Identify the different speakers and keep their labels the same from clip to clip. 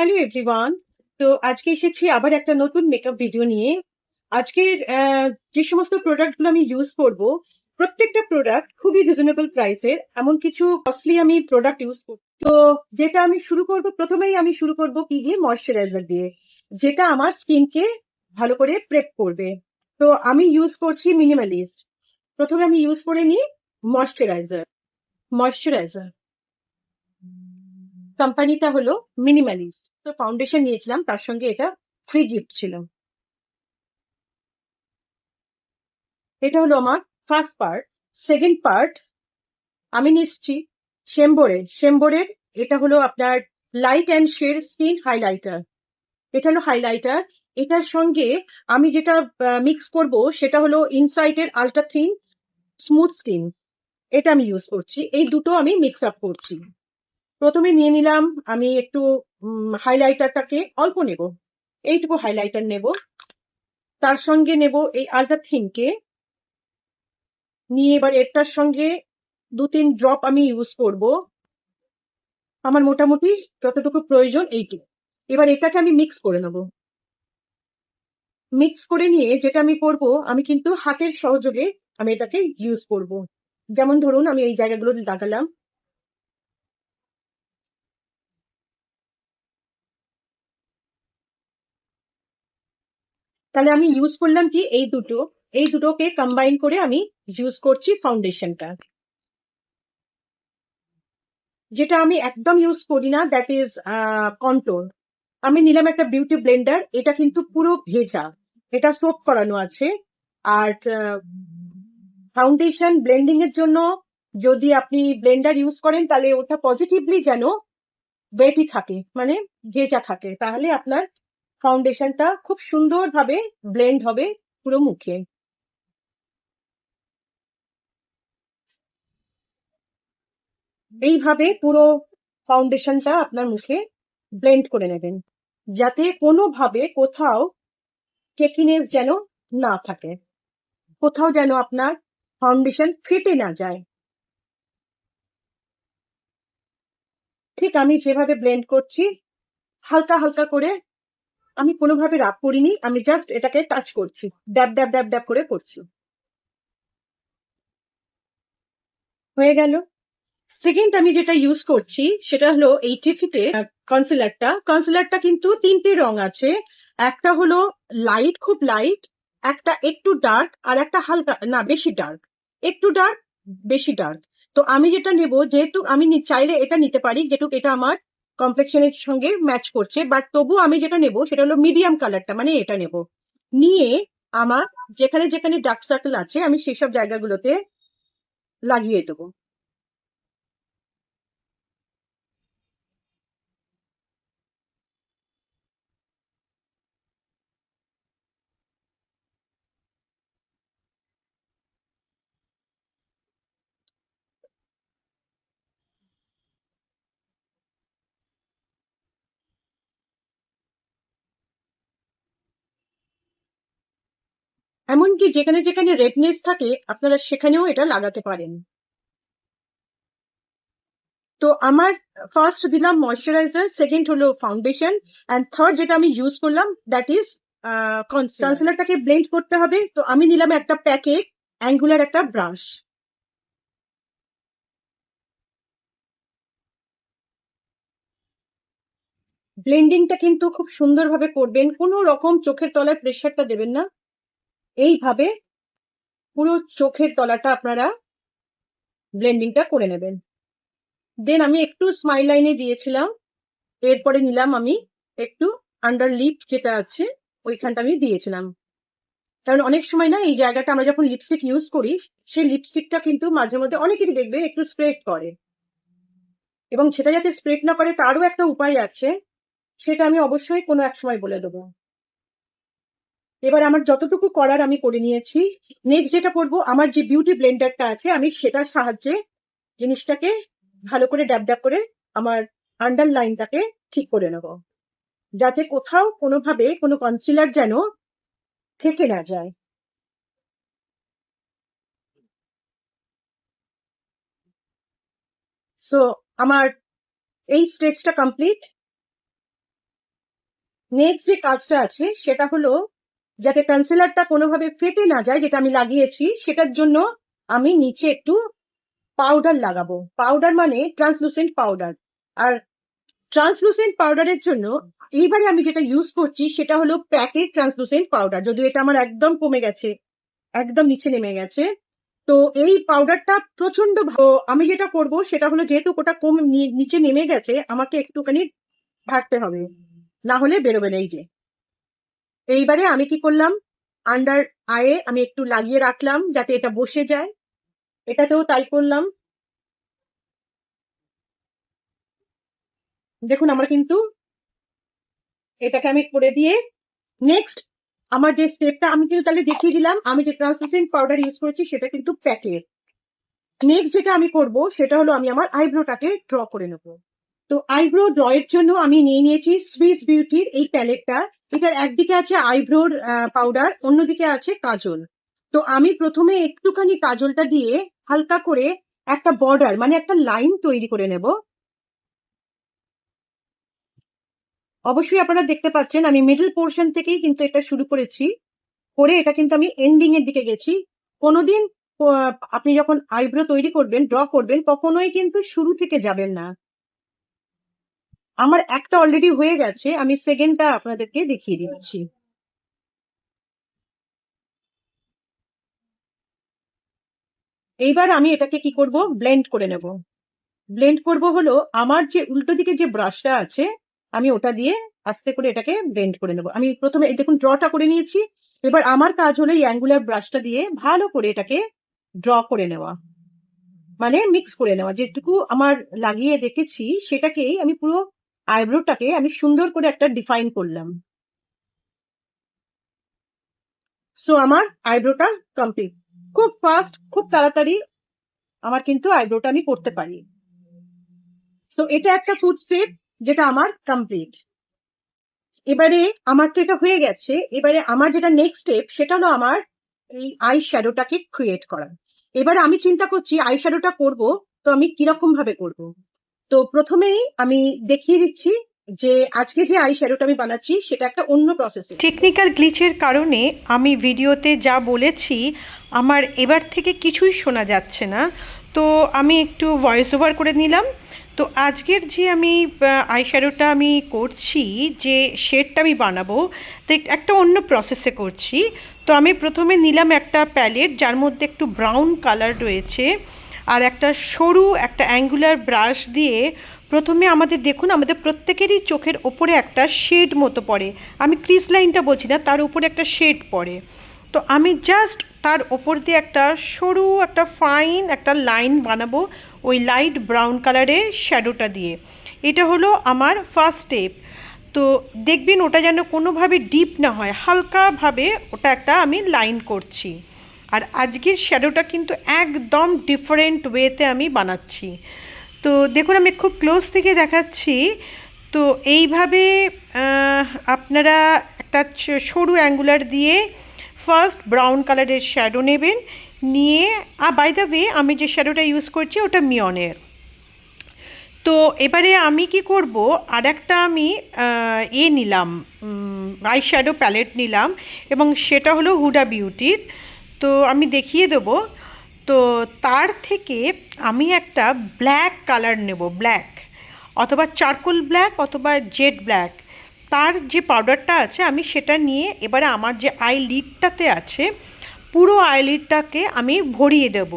Speaker 1: Hello everyone. তো আজকে এসেছি আবার একটা নতুন মেকআপ ভিডিও নিয়ে। আজকের যে সমস্ত প্রোডাক্টগুলো আমি ইউজ করব, প্রত্যেকটা প্রোডাক্ট খুবই রিজনেবল প্রাইসের। এমন কিছু কস্টলি আমি প্রোডাক্ট ইউজ করব। তো যেটা আমি শুরু করব, প্রথমেই আমি শুরু করব কি দিয়ে, ময়শ্চারাইজার দিয়ে, যেটা আমার স্কিনকে ভালো করে প্রেপ করবে। তো আমি ইউজ করছি মিনিমালিস্ট। প্রথমে আমি ইউজ করে নিই ময়শ্চারাইজার। ময়শ্চারাইজার কোম্পানিটা হলো মিনিমালিস্ট। তো ফাউন্ডেশন নিয়েছিলাম, তার সঙ্গে এটা ফ্রি গিফট ছিল। এটা হলো আমার ফার্স্ট পার্ট। সেকেন্ড পার্ট আমি নিচ্ছি শেম্বোরের। এটা হলো আপনার light and shade skin highlighter. এটা হলো হাইলাইটার। এটার সঙ্গে আমি যেটা মিক্স করব সেটা হলো ইনসাইটের আলট্রা থিন স্মুথ স্কিন। এটা আমি ইউজ করছি। এই দুটো আমি মিক্স আপ করছি। প্রথমে নিয়ে নিলাম আমি একটু হাইলাইটারটাকে অল্প নেব, এইটুকু হাইলাইটার নেব। তার সঙ্গে নেব এই আলট্রা থিনকে নিয়ে, এবার এটার সঙ্গে 2-3 ড্রপ আমি ইউজ করব। আমার মোটামুটি যতটুকু প্রয়োজন এইটুকু। এবার এটাকে আমি মিক্স করে নেব। মিক্স করে নিয়ে যেটা আমি করব, আমি কিন্তু হাতের সহযোগে আমি এটাকে ইউজ করব। যেমন ধরুন আমি এই জায়গাগুলো লাগালাম। তাহলে আমি ইউজ করলাম কি, এই দুটোকে কম্বাইন করে আমি ইউজ করছি ফাউন্ডেশনটা। যেটা আমি একদম ইউজ করি না, দ্যাট ইজ কন্ট্রোল। আমি নিলাম একটা বিউটি ব্লেন্ডার। এটা কিন্তু পুরো ভেজা, এটা সোপ করানো আছে। আর ফাউন্ডেশন ব্লেন্ডিং এর জন্য যদি আপনি ব্লেন্ডার ইউজ করেন, তাহলে ওটা পজিটিভলি যেন ওয়েটই থাকে, মানে ভেজা থাকে, তাহলে আপনার ফাউন্ডেশনটা খুব সুন্দরভাবে ব্লেন্ড হবে পুরো মুখে। এইভাবে পুরো ফাউন্ডেশনটা আপনার মুখে ব্লেন্ড করে নেবেন, যাতে কোনোভাবে কোথাও কেকিনেস যেন না থাকে, কোথাও যেন আপনার ফাউন্ডেশন ফেটে না যায়। ঠিক আমি যেভাবে ব্লেন্ড করছি, হালকা হালকা করে, আমি কোনোভাবে রাব করিনি, আমি জাস্ট এটাকে টাচ করছি, ড্যাব ড্যাব ড্যাব ড্যাব করে করছি। হয়ে গেল। সেকেন্ড আমি যেটা ইউজ করছি সেটা হলো এই টিফিতে কনসিলারটা কিন্তু তিনটে রং আছে। একটা হলো লাইট, খুব লাইট, একটা একটু ডার্ক, আর একটা হালকা, না বেশি ডার্ক, একটু ডার্ক বেশি ডার্ক। তো আমি যেটা নেব, যেহেতু আমি চাইলে এটা নিতে পারি, যেহেতু এটা আমার কমপ্লেক্সনের সঙ্গে ম্যাচ করছে, বাট তবু আমি যেটা নেব সেটা হলো মিডিয়াম কালারটা, মানে এটা নেব। নিয়ে আমার যেখানে যেখানে ডার্ক সার্কেল আছে আমি সেসব জায়গাগুলোতে লাগিয়ে দেবো। এমনকি যেখানে যেখানে রেডনেস থাকে আপনারা সেখানেও এটা লাগাতে পারেন। তো আমার ফার্স্ট দিলাম ময়শ্চারাইজার, সেকেন্ড হলো ফাউন্ডেশন, অ্যান্ড থার্ড যেটা আমি ইউজ করলাম দ্যাট ইজ কনসিলারটাকে ব্লেন্ড করতে হবে। তো আমি নিলাম একটা প্যাকেট অ্যাঙ্গুলার একটা ব্রাশ। ব্লেন্ডিংটা কিন্তু খুব সুন্দরভাবে করবেন, কোনো রকম চোখের তলায় প্রেশারটা দেবেন না। এইভাবে পুরো চোখের তলাটা আপনারা ব্লেন্ডিংটা করে নেবেন। দেন আমি একটু স্মাইল লাইনে দিয়েছিলাম, এরপরে নিলাম আমি একটু আন্ডার লিপ যেটা আছে ওইখানটা আমি দিয়েছিলাম। কারণ অনেক সময় না এই জায়গাটা আমরা যখন লিপস্টিক ইউজ করি, সেই লিপস্টিকটা কিন্তু মাঝে মধ্যে অনেকেরই দেখবে একটু স্প্রেড করে, এবং সেটা যাতে স্প্রেড না করে তারও একটা উপায় আছে, সেটা আমি অবশ্যই কোনো এক সময় বলে দেবো। এবার আমার যতটুকু করার আমি করে নিয়েছি। নেক্সট যেটা করবো, আমার যে বিউটি ব্লেন্ডারটা আছে আমি সেটার সাহায্যে জিনিসটাকে ভালো করে ড্যাব ড্যাব করে আমার আন্ডারলাইনটাকে ঠিক করে নেব, যাতে কোথাও কোনোভাবে কোনো কনসিলার যেন থেকে না যায়। সো আমার এই স্টেজটা কমপ্লিট। নেক্সট যে কাজটা আছে সেটা হলো যাতে কনসিলারটা কোনোভাবে ফেটে না যায়, যেটা আমি লাগিয়েছি, সেটার জন্য আমি নিচে একটু পাউডার লাগাবো। পাউডার মানে ট্রান্সলুসেন্ট পাউডার। আর ট্রান্সলুসেন্ট পাউডারের জন্য এইবারে আমি যেটা ইউজ করছি সেটা হলো প্যাকেট ট্রান্সলুসেন্ট পাউডার, যদিও এটা আমার একদম কমে গেছে, একদম নিচে নেমে গেছে। তো এই পাউডারটা প্রচন্ড ভালো। আমি যেটা করব সেটা হলো, যেহেতু ওটা কম নিচে নেমে গেছে, আমাকে একটুখানি ঢাকতে হবে, না হলে বেরোবে না। এই যে এইবারে আমি কি করলাম, আন্ডার আয়ে আমি একটু লাগিয়ে রাখলাম যাতে এটা বসে যায়, এটাতেও তাই করলাম। দেখুন আমার কিন্তু এটাকে আমি করে দিয়ে নেক্সট আমার যে স্টেপটা আমি কিন্তু তাহলে দেখিয়ে দিলাম, আমি যে ট্রান্সলুসেন্ট পাউডার ইউজ করেছি সেটা কিন্তু প্যাকের। নেক্সট যেটা আমি করব সেটা হলো আমি আমার আইব্রোটাকে ড্র করে নেব। তো আইব্রো ড্র এর জন্য আমি নিয়েছি সুইস বিউটির এই প্যালেটটা। এটার একদিকে আছে আইব্রোর পাউডার, অন্যদিকে আছে কাজল। তো আমি প্রথমে একটুখানি কাজলটা দিয়ে হালকা করে একটা বর্ডার মানে একটা লাইন তৈরি করে নেব। অবশ্যই আপনারা দেখতে পাচ্ছেন আমি মিডল পোর্শন থেকেই কিন্তু এটা শুরু করেছি, করে এটা কিন্তু আমি এন্ডিং এর দিকে গেছি। কোনোদিন আপনি যখন আইব্রো তৈরি করবেন, ড্র করবেন, কখনোই কিন্তু শুরু থেকে যাবেন না। আমার একটা অলরেডি হয়ে গেছে, আমি সেকেন্ডটা আপনাদেরকে দেখিয়ে দিচ্ছি। এইবার আমি এটাকে কি করব, ব্লেন্ড করে নেব। ব্লেন্ড করব হলো আমার যে উল্টো দিকে যে ব্রাশটা আছে, আমি ওটা দিয়ে আস্তে করে এটাকে ব্লেন্ড করে নেব। আমি প্রথমে এই দেখুন ড্রটা করে নিয়েছি। এবার আমার কাজ হলো এই অ্যাঙ্গুলার ব্রাশটা দিয়ে ভালো করে এটাকে ড্র করে নেওয়া, মানে মিক্স করে নেওয়া। যেটুকু আমার লাগিয়ে রেখেছি সেটাকেই আমি পুরো আইব্রোটাকে আমি সুন্দর করে একটা ডিফাইন করলাম। সো আমার আইব্রোটা কমপ্লিট। খুব ফাস্ট, খুব তাড়াতাড়ি আমার কিন্তু আইব্রোটা আমি করতে পারি। সো এটা একটা ফুড স্টেপ যেটা আমার কমপ্লিট। এবারে আমার তো এটা হয়ে গেছে, এবারে আমার যেটা নেক্সট স্টেপ সেটা হলো আমার এই আই শ্যাডোটাকে ক্রিয়েট করা। এবারে আমি চিন্তা করছি আই শ্যাডোটা করব, তো আমি কিরকম ভাবে করব। তো প্রথমেই আমি দেখিয়ে দিচ্ছি যে আজকে যে আই শ্যাডোটা আমি বানাচ্ছি সেটা একটা অন্য প্রসেসে। টেকনিক্যাল গ্লিচের কারণে আমি ভিডিওতে যা বলেছি আমার এবার থেকে কিছুই শোনা যাচ্ছে না, তো আমি একটু ভয়েস ওভার করে নিলাম। তো আজকের যে আমি আই শ্যাডোটা আমি করছি, যে শেডটা আমি বানাবো, তো একটা অন্য প্রসেসে করছি। তো আমি প্রথমে নিলাম একটা প্যালেট যার মধ্যে একটু ব্রাউন কালার রয়েছে, আর একটা সরু একটা অ্যাঙ্গুলার ব্রাশ দিয়ে প্রথমে আমাদের দেখুন আমাদের প্রত্যেকেরই চোখের ওপরে একটা শেড মতো পড়ে, আমি ক্রিজ লাইনটা বলছি না, তার উপরে একটা শেড পড়ে। তো আমি জাস্ট তার ওপর দিয়ে একটা সরু একটা ফাইন একটা লাইন বানাবো ওই লাইট ব্রাউন কালারের শ্যাডোটা দিয়ে। এটা হলো আমার ফার্স্ট স্টেপ। তো দেখবেন ওটা যেন কোনোভাবে ডিপ না হয়, হালকাভাবে ওটা একটা আমি লাইন করছি। আর আজকের শ্যাডোটা কিন্তু একদম ডিফারেন্ট ওয়েতে আমি বানাচ্ছি। তো দেখুন আমি খুব ক্লোজ থেকে দেখাচ্ছি। তো এইভাবে আপনারা একটা সরু অ্যাঙ্গুলার দিয়ে ফার্স্ট ব্রাউন কালারের শ্যাডো নেবেন, নিয়ে বাই দ্য ওয়ে আমি যে শ্যাডোটা ইউজ করছি ওটা মিয়নের। তো এবারে আমি কি করব, আর একটা আমি নিলাম আই শ্যাডো প্যালেট নিলাম, এবং সেটা হলো হুডা বিউটির। তো আমি দেখিয়ে দেবো। তো তার থেকে আমি একটা ব্ল্যাক কালার নেব, ব্ল্যাক অথবা চারকোল ব্ল্যাক অথবা জেড ব্ল্যাক। তার যে পাউডারটা আছে আমি সেটা নিয়ে এবারে আমার যে আই লিডটাতে আছে পুরো আই লিডটাকে আমি ভরিয়ে দেব।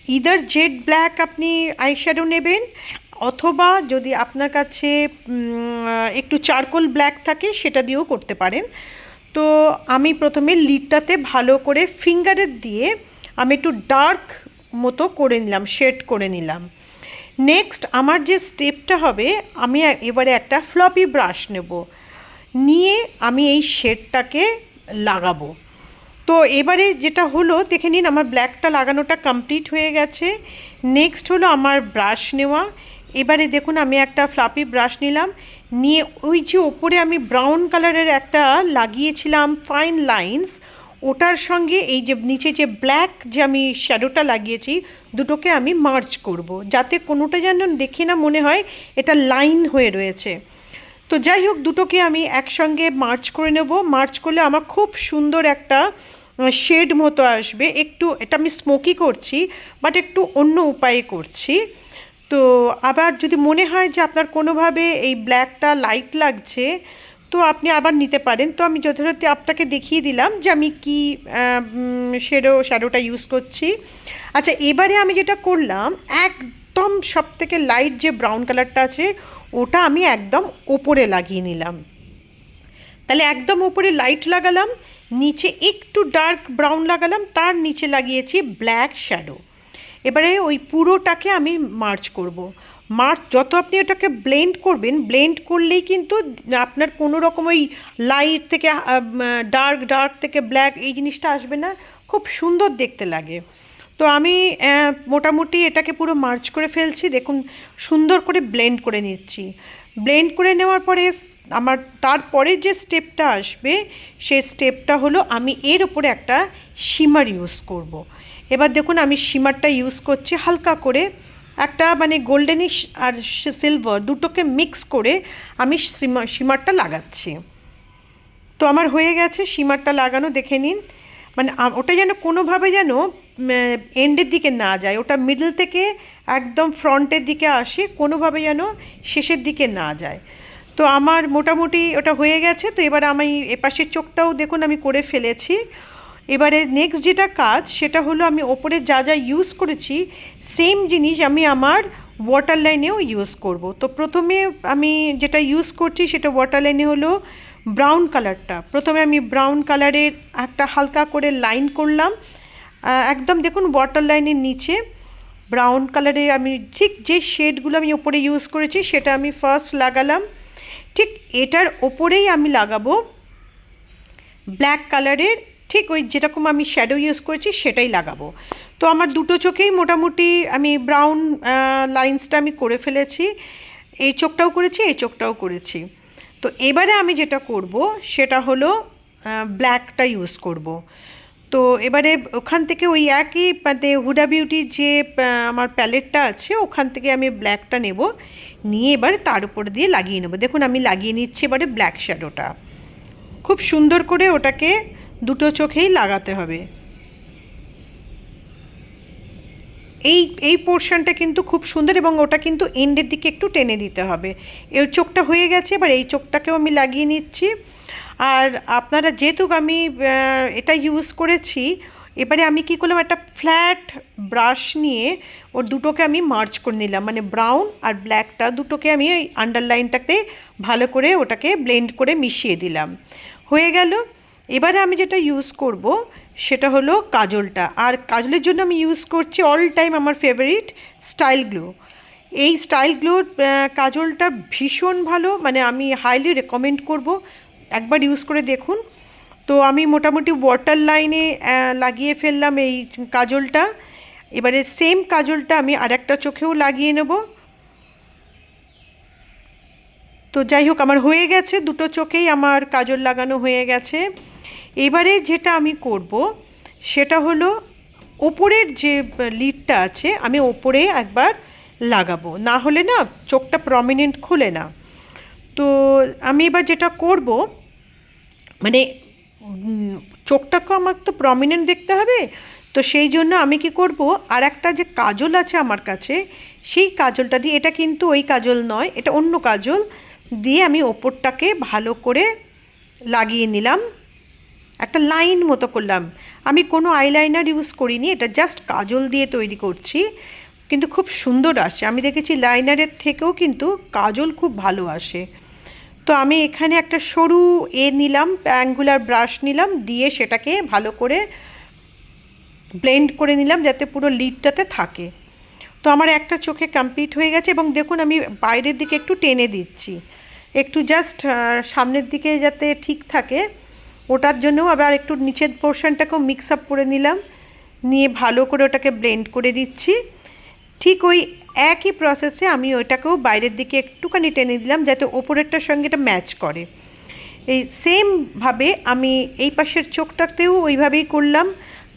Speaker 1: ইদার জেড ব্ল্যাক আপনি আইশ্যাডো নেবেন, অথবা যদি আপনার কাছে একটু চারকোল ব্ল্যাক থাকে সেটা দিয়েও করতে পারেন। তো আমি প্রথমে লিডটাতে ভালো করে ফিঙ্গারের দিয়ে আমি একটু ডার্ক মতো করে নিলাম, শেড করে নিলাম। নেক্সট আমার যে স্টেপটা হবে, আমি এবারে একটা ফ্লপি ব্রাশ নেব, নিয়ে আমি এই শেডটাকে লাগাবো। তো এবারে যেটা হলো দেখে নিন আমার ব্ল্যাকটা লাগানোটা কমপ্লিট হয়ে গেছে। নেক্সট হলো আমার ব্রাশ নেওয়া। এবারে দেখুন আমি একটা ফ্লাপি ব্রাশ নিলাম, নিয়ে ওই যে ওপরে আমি ব্রাউন কালারের একটা লাগিয়েছিলাম ফাইন লাইন্স, ওটার সঙ্গে এই যে নিচে যে ব্ল্যাক যে আমি শ্যাডোটা লাগিয়েছি দুটোকে আমি মার্জ করব, যাতে কোনোটা যেন দেখে না মনে হয় এটা লাইন হয়ে রয়েছে। তো তো যাই হোক, দুটোকে আমি একসঙ্গে মার্চ করে নেব। মার্চ করলে আমার খুব সুন্দর একটা শেড মতো আসবে। একটু এটা আমি স্মোকি করছি, বাট একটু অন্য উপায়ে করছি। তো আবার যদি মনে হয় যে আপনার কোনোভাবে এই ব্ল্যাকটা লাইট লাগছে, তো আপনি আবার নিতে পারেন। তো আমি যথারীতি আপনাকে দেখিয়ে দিলাম যে আমি কি শ্যাডোটা ইউজ করছি। আচ্ছা, এবারে আমি যেটা করলাম, একদম সবথেকে লাইট যে ব্রাউন কালারটা আছে ওটা আমি একদম ওপরে লাগিয়ে নিলাম। তাহলে একদম ওপরে লাইট লাগালাম, নিচে একটু ডার্ক ব্রাউন লাগালাম, তার নিচে লাগিয়েছি ব্ল্যাক শ্যাডো। এবারে ওই পুরোটাকে আমি মার্চ করব। যত আপনি ওটাকে ব্লেন্ড করবেন, ব্লেন্ড করলেই কিন্তু আপনার কোনো রকম ওই লাইট থেকে ডার্ক থেকে ব্ল্যাক এই জিনিসটা আসবে না, খুব সুন্দর দেখতে লাগে। তো আমি মোটামুটি এটাকে পুরো মার্চ করে ফেলছি। দেখুন, সুন্দর করে ব্লেন্ড করে নিচ্ছি। ব্লেন্ড করে নেওয়ার পরে আমার তারপরে যে স্টেপটা আসবে, সেই স্টেপটা হলো আমি এর উপরে একটা শিমার ইউজ করব। এবার দেখুন, আমি শিমারটা ইউজ করছি হালকা করে, একটা মানে গোল্ডেনিশ আর সিলভার দুটোকে মিক্স করে আমি শিমারটা লাগাচ্ছি। তো আমার হয়ে গেছে শিমারটা লাগানো, দেখে নিন। মানে ওটা যেন কোনোভাবে যেন এন্ডের দিকে না যায়, ওটা মিডল থেকে একদম ফ্রন্টের দিকে আসে, কোনোভাবে যেন শেষের দিকে না যায়। তো আমার মোটামুটি ওটা হয়ে গেছে। তো এবার আমি এপাশের চোখটাও দেখুন আমি করে ফেলেছি। এবারে নেক্সট যেটা কাজ, সেটা হলো আমি ওপরে যা যা ইউজ করেছি সেম জিনিস আমি আমার ওয়াটার লাইনেও ইউজ করব। তো প্রথমে আমি যেটা ইউজ করছি সেটা ওয়াটার লাইনে হলো ব্রাউন কালারটা। প্রথমে আমি ব্রাউন কালারের একটা হালকা করে লাইন করলাম, একদম দেখুন ওয়াটার লাইনের নিচে ব্রাউন কালারে আমি ঠিক যে শেডগুলো আমি ওপরে ইউজ করেছি সেটা আমি ফার্স্ট লাগালাম। ঠিক এটার ওপরেই আমি লাগাবো ব্ল্যাক কালারের, ঠিক ওই যেরকম আমি শ্যাডো ইউজ করেছি সেটাই লাগাবো। তো আমার দুটো চোখেই মোটামুটি আমি ব্রাউন লাইন্সটা আমি করে ফেলেছি। এই চোখটাও করেছি, এই চোখটাও করেছি। তো এবারে আমি যেটা করব সেটা হলো ব্ল্যাকটা ইউজ করব। তো এবারে ওখান থেকে ওই একই মানে হুডা বিউটির যে আমার প্যালেটটা আছে ওখান থেকে আমি ব্ল্যাকটা নেব, নিয়ে এবারে তার উপর দিয়ে লাগিয়ে নেব। দেখুন আমি লাগিয়ে নিচ্ছি এবারে ব্ল্যাক শ্যাডোটা। খুব সুন্দর করে ওটাকে দুটো চোখেই লাগাতে হবে। এই পোর্শনটা কিন্তু খুব সুন্দর, এবং ওটা কিন্তু এন্ডের দিকে একটু টেনে দিতে হবে। এই চোখটা হয়ে গেছে, এবার এই চোখটাকেও আমি লাগিয়ে নিচ্ছি। আর আপনারা যেহেতু আমি এটা ইউজ করেছি, এবারে আমি কি করলাম, একটা ফ্ল্যাট ব্রাশ নিয়ে ওর দুটোকে আমি মার্চ করে নিলাম, মানে ব্রাউন আর ব্ল্যাকটা দুটোকে আমি ওই আন্ডারলাইনটাতে ভালো করে ওটাকে ব্লেন্ড করে মিশিয়ে দিলাম। হয়ে গেল। এবারে আমি যেটা ইউজ করব সেটা হলো কাজলটা। আর কাজলের জন্য আমি ইউজ করছি অল টাইম আমার ফেভারিট স্টাইল গ্লো। এই স্টাইল গ্লোর কাজলটা ভীষণ ভালো, মানে আমি হাইলি রেকমেন্ড করব, একবার ইউজ করে দেখুন। তো আমি মোটামুটি ওয়াটার লাইনে লাগিয়ে ফেললাম এই কাজলটা। এবারে সেম কাজলটা আমি আরেকটা চোখেও লাগিয়ে নেব। তো যাই হোক, আমার হয়ে গেছে, দুটো চোখেই আমার কাজল লাগানো হয়ে গেছে। এবারে যেটা আমি করব সেটা হলো ওপরের যে লিডটা আছে আমি ওপরে একবার লাগাবো, না হলে না চোখটা প্রমিনেন্ট খুলে না। তো আমি এবার যেটা করব, মানে চোখটাকে আমার তো প্রমিনেন্ট দেখতে হবে, তো সেই জন্য আমি কি করব, আর একটা যে কাজল আছে আমার কাছে সেই কাজলটা দিয়ে, এটা কিন্তু ওই কাজল নয়, এটা অন্য কাজল দিয়ে আমি ওপরটাকে ভালো করে লাগিয়ে নিলাম, একটা লাইন মতো করলাম। আমি কোনো আইলাইনার ইউজ করিনি, এটা জাস্ট কাজল দিয়ে তৈরি করছি, কিন্তু খুব সুন্দর আসে। আমি দেখেছি লাইনারের থেকেও কিন্তু কাজল খুব ভালো আসে। তো আমি এখানে একটা সরু নিলাম, অ্যাঙ্গুলার ব্রাশ নিলাম, দিয়ে সেটাকে ভালো করে ব্লেন্ড করে নিলাম যাতে পুরো লিডটাতে থাকে। তো আমার একটা চোখে কমপ্লিট হয়ে গেছে, এবং দেখুন আমি বাইরের দিকে একটু টেনে দিচ্ছি, একটু জাস্ট সামনের দিকে যাতে ঠিক থাকে, ওটার জন্যও আবার একটু নিচের পোর্শনটাকেও মিক্স আপ করে নিলাম, নিয়ে ভালো করে ওটাকে ব্লেন্ড করে দিচ্ছি। ঠিক ওই একই প্রসেসে আমি ওইটাকেও বাইরের দিকে একটুখানি টেনে দিলাম যাতে ওপরেরটার সঙ্গে এটা ম্যাচ করে। এই সেমভাবে আমি এই পাশের চোখটাতেও ওইভাবেই করলাম।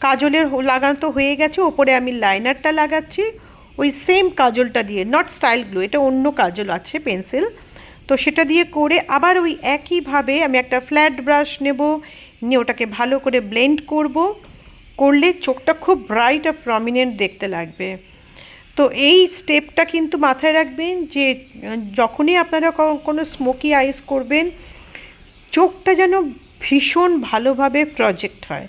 Speaker 1: কাজলের লাগানো তো হয়ে গেছে, ওপরে আমি লাইনারটা লাগাচ্ছি ওই সেম কাজলটা দিয়ে, নট স্টাইল গ্লো, এটা অন্য কাজল আছে পেন্সিল।
Speaker 2: তো সেটা দিয়ে করে আবার ওই একইভাবে আমি একটা ফ্ল্যাট ব্রাশ নেব, নিয়ে ওটাকে ভালো করে ব্লেন্ড করলে চোখটা খুব ব্রাইট আর প্রমিনেন্ট দেখতে লাগবে। তো এই স্টেপটা কিন্তু মাথায় রাখবেন যে যখনই আপনারা কোনো স্মোকি আইস করবেন, চোখটা যেন ভীষণ ভালোভাবে প্রজেক্ট হয়,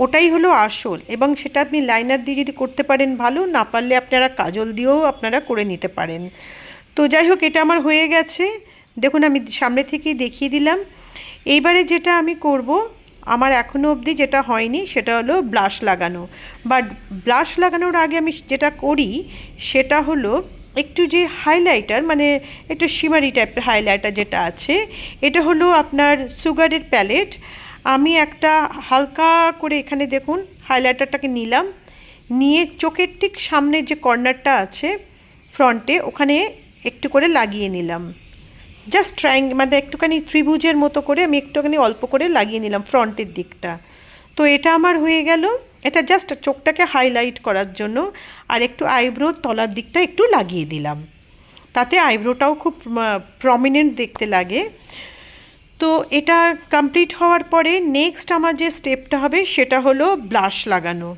Speaker 2: ওটাই হলো আসল। এবং সেটা আপনি লাইনার দিয়ে যদি করতে পারেন ভালো, না পারলে আপনারা কাজল দিয়েও আপনারা করে নিতে পারেন। তো যাই হোক, এটা আমার হয়ে গেছে, দেখুন আমি সামনে থেকেই দেখিয়ে দিলাম। এইবারে যেটা আমি করব, আমার এখনও অবধি যেটা হয়নি সেটা হলো ব্লাশ লাগানো। বাট ব্লাশ লাগানোর আগে আমি যেটা করি সেটা হলো একটু যে হাইলাইটার, মানে একটু শিমারি টাইপের হাইলাইটার যেটা আছে, এটা হলো আপনার সুগারের প্যালেট। আমি একটা হালকা করে এখানে দেখুন হাইলাইটারটাকে নিলাম, নিয়ে চোখের ঠিক সামনের যে কর্নারটা আছে ফ্রন্টে, ওখানে একটু করে লাগিয়ে নিলাম। জাস্ট মানে একটুখানি ত্রিভুজের মতো করে আমি একটুখানি অল্প করে লাগিয়ে নিলাম ফ্রন্টের দিকটা। তো এটা আমার হয়ে গেল। এটা জাস্ট চোখটাকে হাইলাইট করার জন্য। আর একটু আইব্রোর তলার দিকটা একটু লাগিয়ে দিলাম, তাতে আইব্রোটাও খুব প্রমিনেন্ট দেখতে লাগে। তো এটা কমপ্লিট হওয়ার পরে নেক্সট আমার যে স্টেপটা হবে সেটা হলো ব্লাশ লাগানো।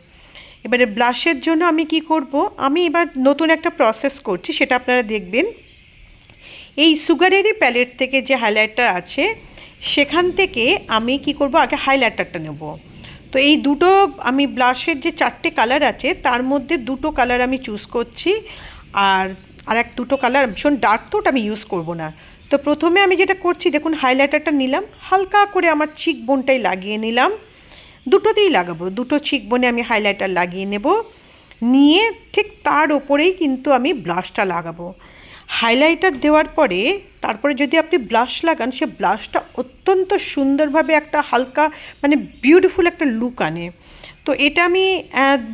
Speaker 2: এবারে ব্লাশের জন্য আমি কি করব, আমি এবার নতুন একটা প্রসেস করছি, সেটা আপনারা দেখবেন। এই সুগারেরই প্যালেট থেকে যে হাইলাইটার আছে সেখান থেকে আমি কি করব, আগে হাইলাইটারটা নেব। তো এই দুটো আমি ব্লাশের যে 4টে কালার আছে তার মধ্যে 2টো কালার আমি চুজ করছি, আর এক 2টো কালার ভীষণ ডার্ক, তো ওটা আমি ইউজ করব না। তো প্রথমে আমি যেটা করছি দেখুন, হাইলাইটারটা নিলাম, হালকা করে আমার চিক বোনটাই লাগিয়ে নিলাম, দুটোতেই লাগাবো, দুটো চিক বোনে আমি হাইলাইটার লাগিয়ে নেব, নিয়ে ঠিক তার ওপরেই কিন্তু আমি ব্লাশটা লাগাবো। হাইলাইটার দেওয়ার পরে তারপরে যদি আপনি ব্লাশ লাগান, সে ব্লাশটা অত্যন্ত সুন্দরভাবে একটা হালকা মানে বিউটিফুল একটা লুক আনে। তো এটা আমি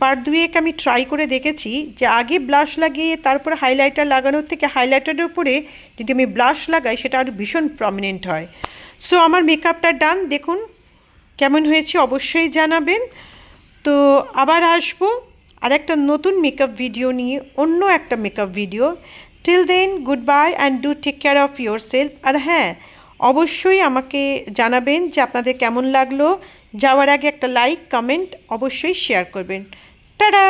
Speaker 2: বার দুয়েক আমি ট্রাই করে দেখেছি যে আগে ব্লাশ লাগিয়ে তারপরে হাইলাইটার লাগানোর থেকে হাইলাইটারের উপরে যদি আমি ব্লাশ লাগাই সেটা আরও ভীষণ প্রমিনেন্ট হয়। সো আমার মেকআপটা ডান, দেখুন কেমন হয়েছে অবশ্যই জানাবেন। তো আবার আসবো আর একটা নতুন মেকআপ ভিডিও নিয়ে, অন্য একটা makeup video. Till then good bye and do take care of yourself. আর হ্যাঁ, অবশ্যই আমাকে জানাবেন যে আপনাদের কেমন লাগলো। যাওয়ার আগে একটা লাইক কমেন্ট অবশ্যই শেয়ার করবেন। টাটা।